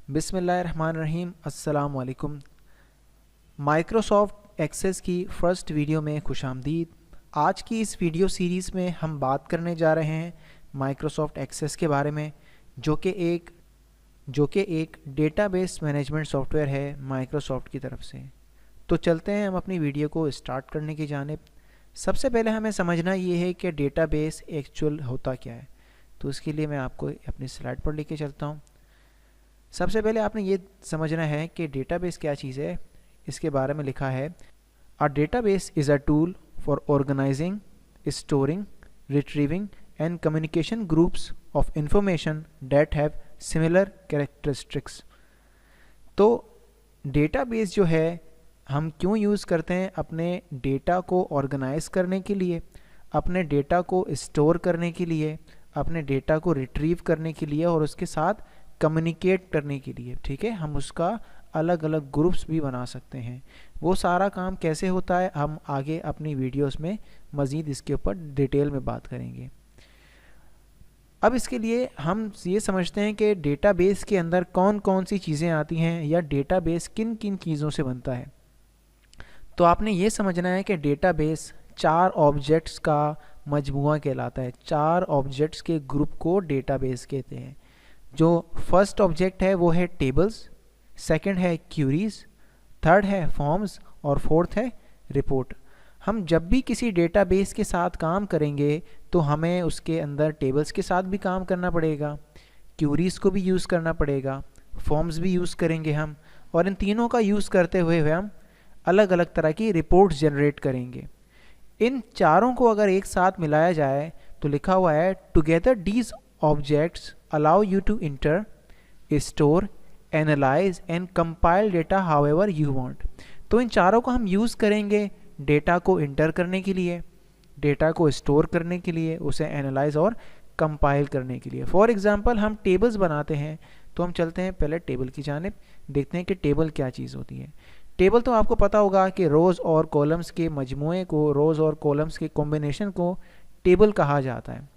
बिस्मिल्लाहिर्रहमानिर्रहीम। अस्सलाम वालेकुम। माइक्रोसॉफ्ट एक्सेस की फ़र्स्ट वीडियो में खुशामदीद। आज की इस वीडियो सीरीज़ में हम बात करने जा रहे हैं माइक्रोसॉफ्ट एक्सेस के बारे में, जो कि एक डेटाबेस मैनेजमेंट सॉफ्टवेयर है माइक्रोसॉफ्ट की तरफ से। तो चलते हैं हम अपनी वीडियो को स्टार्ट करने की जानिब। सबसे पहले हमें समझना ये है कि डेटाबेस एक्चुअल होता क्या है। तो उसके लिए मैं आपको अपनी स्लाइड पर लेके चलता हूँ। सबसे पहले आपने ये समझना है कि डेटाबेस क्या चीज़ है। इसके बारे में लिखा है, a database is a tool for organising, storing, retrieving and communication groups of information that have similar characteristics. तो डेटाबेस जो है हम क्यों यूज़ करते हैं? अपने डेटा को ऑर्गेनाइज करने के लिए, अपने डेटा को स्टोर करने के लिए, अपने डेटा को रिट्रीव करने के लिए और उसके साथ कम्युनिकेट करने के लिए। ठीक है, हम उसका अलग अलग ग्रुप्स भी बना सकते हैं। वो सारा काम कैसे होता है हम आगे अपनी वीडियोस में मज़ीद इसके ऊपर डिटेल में बात करेंगे। अब इसके लिए हम ये समझते हैं कि डेटाबेस के अंदर कौन कौन सी चीज़ें आती हैं या डेटाबेस किन किन चीज़ों से बनता है। तो आपने ये समझना है कि डेटाबेस 4 ऑब्जेक्ट्स का मजमूआ कहलाता है। 4 ऑब्जेक्ट्स के ग्रुप को डेटाबेस कहते हैं। जो फर्स्ट ऑब्जेक्ट है वो है टेबल्स, सेकंड है क्यूरीज, थर्ड है फॉर्म्स और फोर्थ है रिपोर्ट। हम जब भी किसी डेटाबेस के साथ काम करेंगे तो हमें उसके अंदर टेबल्स के साथ भी काम करना पड़ेगा, क्यूरीज को भी यूज़ करना पड़ेगा, फॉर्म्स भी यूज़ करेंगे हम, और इन तीनों का यूज़ करते हुए हम अलग अलग तरह की रिपोर्ट्स जनरेट करेंगे। इन चारों को अगर एक साथ मिलाया जाए तो लिखा हुआ है, together these objects allow you to enter, store, analyze and compile data however you want। तो इन चारों को हम यूज़ करेंगे डेटा को इंटर करने के लिए, डेटा को स्टोर करने के लिए, उसे एनालाइज और कंपाइल करने के लिए। फॉर एग्जांपल हम टेबल्स बनाते हैं, तो हम चलते हैं पहले टेबल की जानिब, देखते हैं कि टेबल क्या चीज़ होती है। टेबल तो आपको पता होगा कि रोज़ और कॉलम्स के मजमूए को, रोज़ और कॉलम्स के कॉम्बिनेशन को टेबल कहा जाता है।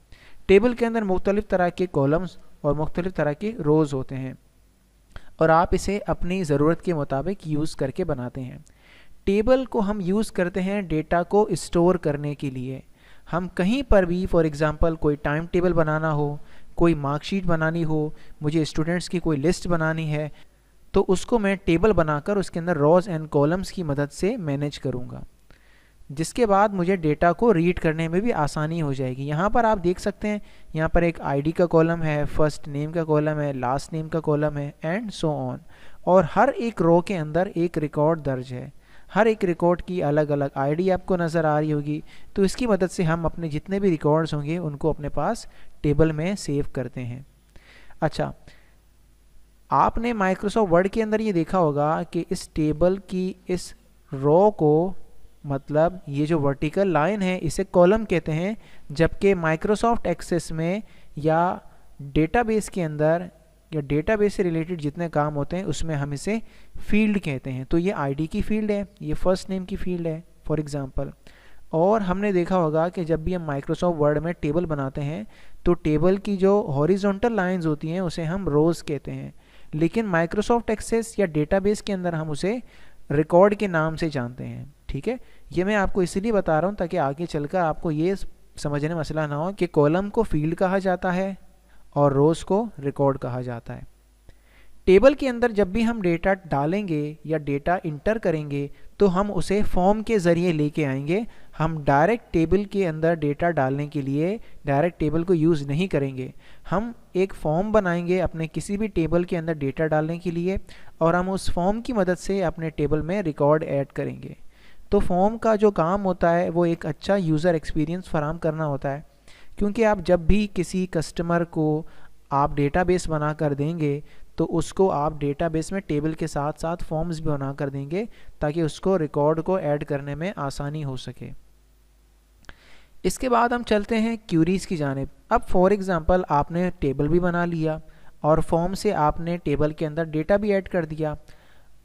टेबल के अंदर मुख्तलिफ़ तरह के कॉलम्स और मुख्तलिफ़ तरह के रोज़ होते हैं और आप इसे अपनी ज़रूरत के मुताबिक यूज़ करके बनाते हैं। टेबल को हम यूज़ करते हैं डेटा को स्टोर करने के लिए। हम कहीं पर भी, फॉर एग्ज़ाम्पल कोई टाइम टेबल बनाना हो, कोई मार्कशीट बनानी हो, मुझे स्टूडेंट्स की कोई लिस्ट बनानी है, तो उसको मैं टेबल बनाकर उसके अंदर रोज़ एंड कॉलम्स की मदद से मैनेज करूँगा, जिसके बाद मुझे डेटा को रीड करने में भी आसानी हो जाएगी। यहाँ पर आप देख सकते हैं, यहाँ पर एक आईडी का कॉलम है, फर्स्ट नेम का कॉलम है, लास्ट नेम का कॉलम है एंड सो ऑन। और हर एक रो के अंदर एक रिकॉर्ड दर्ज है। हर एक रिकॉर्ड की अलग अलग आईडी आपको नज़र आ रही होगी। तो इसकी मदद से हम अपने जितने भी रिकॉर्ड्स होंगे उनको अपने पास टेबल में सेव करते हैं। अच्छा, आपने माइक्रोसॉफ्ट वर्ड के अंदर ये देखा होगा कि इस टेबल की इस रो को, मतलब ये जो वर्टिकल लाइन है, इसे कॉलम कहते हैं, जबकि माइक्रोसॉफ्ट एक्सेस में या डेटाबेस के अंदर या डेटाबेस से रिलेटेड जितने काम होते हैं उसमें हम इसे फील्ड कहते हैं। तो ये आईडी की फील्ड है, ये फर्स्ट नेम की फील्ड है फॉर एग्जांपल। और हमने देखा होगा कि जब भी हम माइक्रोसॉफ्ट वर्ड में टेबल बनाते हैं तो टेबल की जो हॉरिजॉन्टल लाइंस होती हैं उसे हम रोज़ कहते हैं, लेकिन माइक्रोसॉफ्ट एक्सेस या डेटाबेस के अंदर हम उसे रिकॉर्ड के नाम से जानते हैं। ठीक है, ये मैं आपको इसलिए बता रहा हूँ ताकि आगे चलकर आपको ये समझने में मसला ना हो कि कॉलम को फील्ड कहा जाता है और रोज़ को रिकॉर्ड कहा जाता है। टेबल के अंदर जब भी हम डेटा डालेंगे या डेटा इंटर करेंगे तो हम उसे फॉर्म के ज़रिए लेके आएंगे। हम डायरेक्ट टेबल के अंदर डेटा डालने के लिए डायरेक्ट टेबल को यूज़ नहीं करेंगे। हम एक फॉर्म बनाएंगे अपने किसी भी टेबल के अंदर डेटा डालने के लिए और हम उस फॉर्म की मदद से अपने टेबल में रिकॉर्ड ऐड करेंगे। तो फॉर्म का जो काम होता है वो एक अच्छा यूज़र एक्सपीरियंस फराहम करना होता है, क्योंकि आप जब भी किसी कस्टमर को आप डेटाबेस बना कर देंगे तो उसको आप डेटाबेस में टेबल के साथ साथ फॉर्म्स भी बना कर देंगे ताकि उसको रिकॉर्ड को ऐड करने में आसानी हो सके। इसके बाद हम चलते हैं क्यूरीज़ की जानिब। अब फॉर एग्ज़ाम्पल आपने टेबल भी बना लिया और फॉर्म से आपने टेबल के अंदर डेटा भी ऐड कर दिया।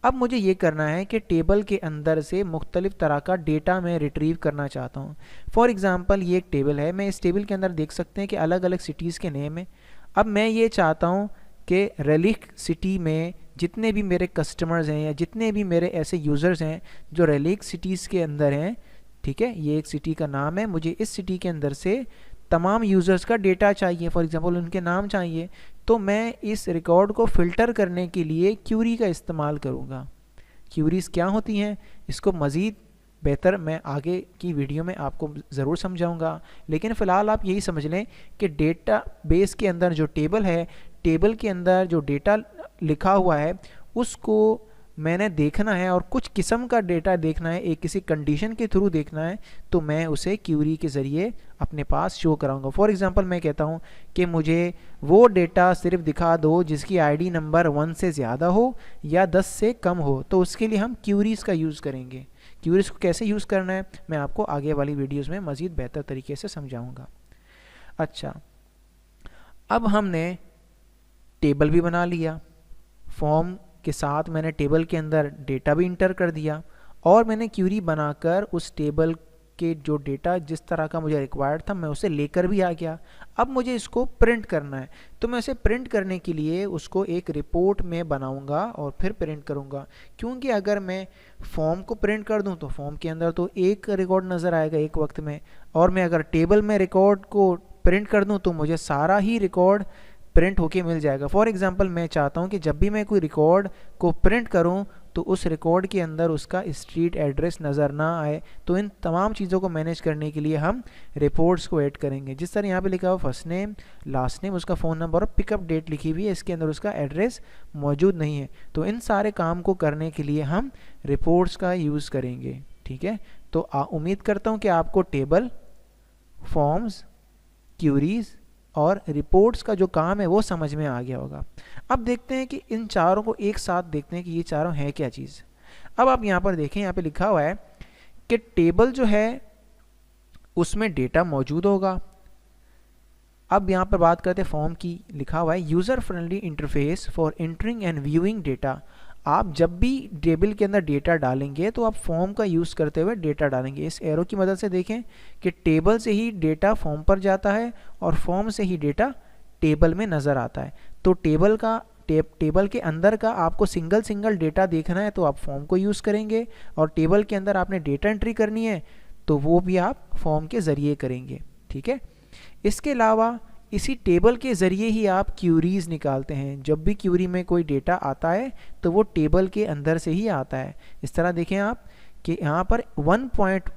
अब मुझे ये करना है कि टेबल के अंदर से मुख्तलिफ़ तरह का डेटा मैं रिट्रीव करना चाहता हूँ। फॉर एग्ज़ाम्पल ये एक टेबल है, मैं इस टेबल के अंदर देख सकते हैं कि अलग अलग सिटीज़ के नेम है। अब मैं ये चाहता हूँ कि रेलिक सिटी में जितने भी मेरे कस्टमर्स हैं या जितने भी मेरे ऐसे यूज़र्स हैं जो रेलिक सिटीज़ के अंदर हैं, ठीक है, ये एक सिटी का नाम है, मुझे इस सिटी के अंदर से तमाम यूज़र्स का डेटा चाहिए, फॉर एग्जांपल उनके नाम चाहिए, तो मैं इस रिकॉर्ड को फ़िल्टर करने के लिए क्यूरी का इस्तेमाल करूँगा। क्यूरीज़ क्या होती हैं इसको मज़ीद बेहतर मैं आगे की वीडियो में आपको ज़रूर समझाऊंगा, लेकिन फ़िलहाल आप यही समझ लें कि डेटा बेस के अंदर जो टेबल है, टेबल के अंदर जो डेटा लिखा हुआ है उसको मैंने देखना है और कुछ किस्म का डेटा देखना है, एक किसी कंडीशन के थ्रू देखना है, तो मैं उसे क्यूरी के ज़रिए अपने पास शो कराऊंगा। फॉर एग्जांपल मैं कहता हूं कि मुझे वो डेटा सिर्फ दिखा दो जिसकी आईडी नंबर 1 से ज़्यादा हो या 10 से कम हो, तो उसके लिए हम क्यूरीज़ का यूज़ करेंगे। क्यूरीज़ को कैसे यूज़ करना है मैं आपको आगे वाली वीडियोज़ में मज़ीद बेहतर तरीके से समझाऊँगा। अच्छा, अब हमने टेबल भी बना लिया, फॉर्म के साथ मैंने टेबल के अंदर डेटा भी इंटर कर दिया और मैंने क्यूरी बनाकर उस टेबल के जो डेटा जिस तरह का मुझे रिक्वायर्ड था मैं उसे लेकर भी आ गया। अब मुझे इसको प्रिंट करना है, तो मैं इसे प्रिंट करने के लिए उसको एक रिपोर्ट में बनाऊंगा और फिर प्रिंट करूंगा, क्योंकि अगर मैं फॉर्म को प्रिंट कर दूं तो फॉर्म के अंदर तो एक रिकॉर्ड नज़र आएगा एक वक्त में, और मैं अगर टेबल में रिकॉर्ड को प्रिंट कर दूं तो मुझे सारा ही रिकॉर्ड प्रिंट होके मिल जाएगा। फॉर एग्जांपल मैं चाहता हूं कि जब भी मैं कोई रिकॉर्ड को प्रिंट करूं तो उस रिकॉर्ड के अंदर उसका स्ट्रीट एड्रेस नज़र ना आए, तो इन तमाम चीज़ों को मैनेज करने के लिए हम रिपोर्ट्स को ऐड करेंगे। जिस तरह यहाँ पे लिखा हुआ फर्स्ट नेम, लास्ट नेम, उसका फ़ोन नंबर और पिकअप डेट लिखी हुई है, इसके अंदर उसका एड्रेस मौजूद नहीं है, तो इन सारे काम को करने के लिए हम रिपोर्ट्स का यूज़ करेंगे। ठीक है, तो उम्मीद करता हूँ कि आपको टेबल, फॉर्म्स, क्यूरीज और रिपोर्ट्स का जो काम है वो समझ में आ गया होगा। अब देखते हैं कि इन चारों को एक साथ देखते हैं कि ये चारों हैं क्या चीज़। अब आप यहाँ पर देखें, यहाँ पे लिखा हुआ है कि टेबल जो है उसमें डेटा मौजूद होगा। अब यहाँ पर बात करते हैं फॉर्म की, लिखा हुआ है user friendly interface for entering and viewing data. आप जब भी टेबल के अंदर डेटा डालेंगे तो आप फॉर्म का यूज़ करते हुए डेटा डालेंगे। इस एरो की मदद से देखें कि टेबल से ही डेटा फॉर्म पर जाता है और फॉर्म से ही डेटा टेबल में नज़र आता है। तो टेबल के अंदर का आपको सिंगल डेटा देखना है तो आप फॉर्म को यूज़ करेंगे, और टेबल के अंदर आपने डेटा एंट्री करनी है तो वो भी आप फॉर्म के ज़रिए करेंगे। ठीक है, इसके अलावा इसी टेबल के ज़रिए ही आप क्यूरीज़ निकालते हैं। जब भी क्यूरी में कोई डेटा आता है तो वो टेबल के अंदर से ही आता है। इस तरह देखें आप कि यहाँ पर 1 पॉइंट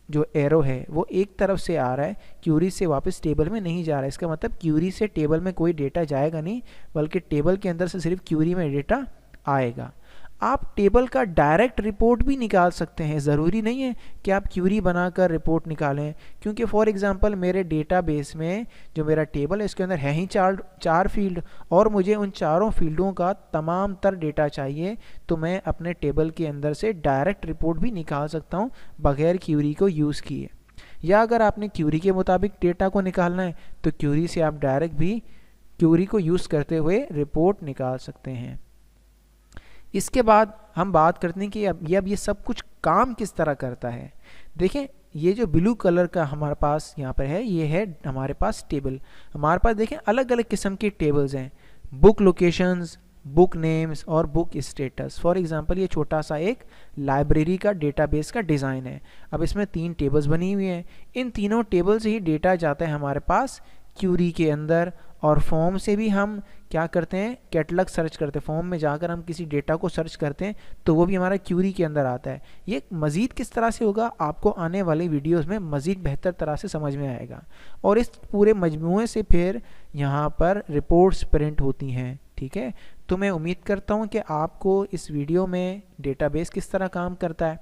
जो एरो है वो एक तरफ से आ रहा है, क्यूरी से वापस टेबल में नहीं जा रहा है। इसका मतलब क्यूरी से टेबल में कोई डेटा जाएगा नहीं, बल्कि टेबल के अंदर से सिर्फ क्यूरी में डेटा आएगा। आप टेबल का डायरेक्ट रिपोर्ट भी निकाल सकते हैं, ज़रूरी नहीं है कि आप क्यूरी बनाकर रिपोर्ट निकालें, क्योंकि फॉर एग्जांपल मेरे डेटाबेस में जो मेरा टेबल है इसके अंदर है ही चार फील्ड और मुझे उन चारों फील्डों का तमाम तर डेटा चाहिए, तो मैं अपने टेबल के अंदर से डायरेक्ट रिपोर्ट भी निकाल सकता हूँ बगैर क्यूरी को यूज़ किए। या अगर आपने क्यूरी के मुताबिक डेटा को निकालना है तो क्यूरी से आप डायरेक्ट भी क्यूरी को यूज़ करते हुए रिपोर्ट निकाल सकते हैं। इसके बाद हम बात करते हैं कि अब ये सब कुछ काम किस तरह करता है। देखें, ये जो ब्लू कलर का हमारे पास यहाँ पर है ये है हमारे पास टेबल। हमारे पास देखें अलग अलग किस्म के टेबल्स हैं, बुक लोकेशंस, बुक नेम्स और बुक स्टेटस। फॉर एग्जांपल ये छोटा सा एक लाइब्रेरी का डेटाबेस का डिज़ाइन है। अब इसमें 3 टेबल्स बनी हुई हैं, इन तीनों टेबल से ही डेटा जाता है हमारे पास क्यूरी के अंदर, और फॉर्म से भी हम क्या करते हैं, कैटलॉग सर्च करते हैं। फॉर्म में जाकर हम किसी डेटा को सर्च करते हैं तो वो भी हमारा क्यूरी के अंदर आता है। ये मज़ीद किस तरह से होगा आपको आने वाले वीडियोस में मज़ीद बेहतर तरह से समझ में आएगा, और इस पूरे मजमूए से फिर यहाँ पर रिपोर्ट्स प्रिंट होती हैं। ठीक है, तो मैं उम्मीद करता हूँ कि आपको इस वीडियो में डेटाबेस किस तरह काम करता है,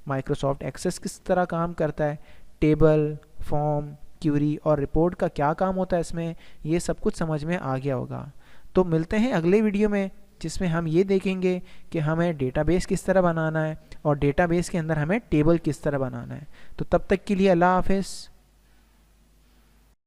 माइक्रोसॉफ्ट एक्सेस किस तरह काम करता है, टेबल, फॉर्म, क्यूरी और रिपोर्ट का क्या काम होता है इसमें, ये सब कुछ समझ में आ गया होगा। तो मिलते हैं अगले वीडियो में जिसमें हम ये देखेंगे कि हमें डेटाबेस किस तरह बनाना है और डेटाबेस के अंदर हमें टेबल किस तरह बनाना है। तो तब तक के लिए अल्लाह हाफ़िज़।